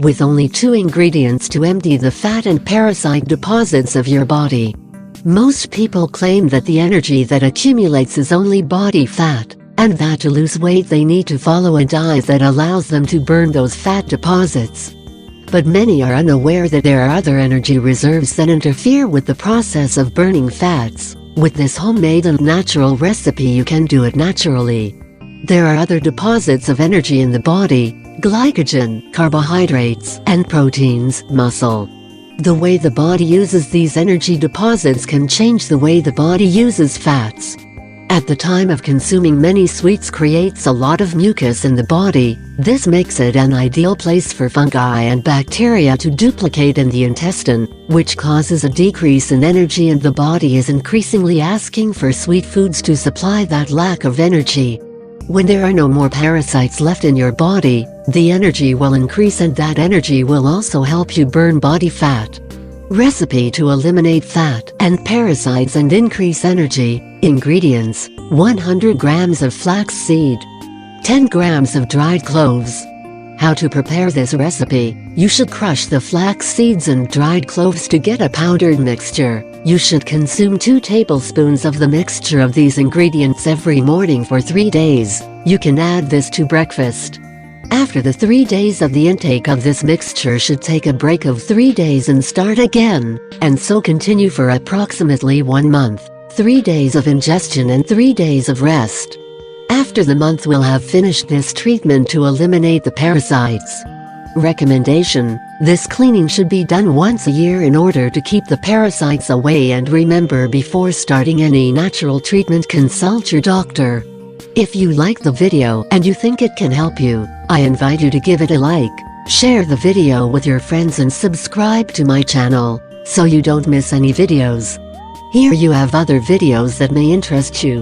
with only 2 ingredients to empty the fat and parasite deposits of your body. Most people claim that the energy that accumulates is only body fat, and that to lose weight they need to follow a diet that allows them to burn those fat deposits. But many are unaware that there are other energy reserves that interfere with the process of burning fats. With this homemade and natural recipe you can do it naturally. There are other deposits of energy in the body: glycogen, carbohydrates, and proteins, muscle. The way the body uses these energy deposits can change the way the body uses fats. At the time of consuming, many sweets creates a lot of mucus in the body. This makes it an ideal place for fungi and bacteria to duplicate in the intestine, which causes a decrease in energy, and the body is increasingly asking for sweet foods to supply that lack of energy. When there are no more parasites left in your body, the energy will increase, and that energy will also help you burn body fat. Recipe to eliminate fat and parasites and increase energy. Ingredients: 100 grams of flax seed, 10 grams of dried cloves. How to prepare this recipe: you should crush the flax seeds and dried cloves to get a powdered mixture. You should consume 2 tablespoons of the mixture of these ingredients every morning for 3 days. You can add this to breakfast. After the 3 days of the intake of this mixture, should take a break of 3 days and start again, and so continue for approximately 1 month. 3 days of ingestion and 3 days of rest. After the month we'll have finished this treatment to eliminate the parasites. Recommendation: this cleaning should be done once a year in order to keep the parasites away, and remember, before starting any natural treatment, consult your doctor. If you like the video and you think it can help you, I invite you to give it a like, share the video with your friends, and subscribe to my channel, so you don't miss any videos. Here you have other videos that may interest you.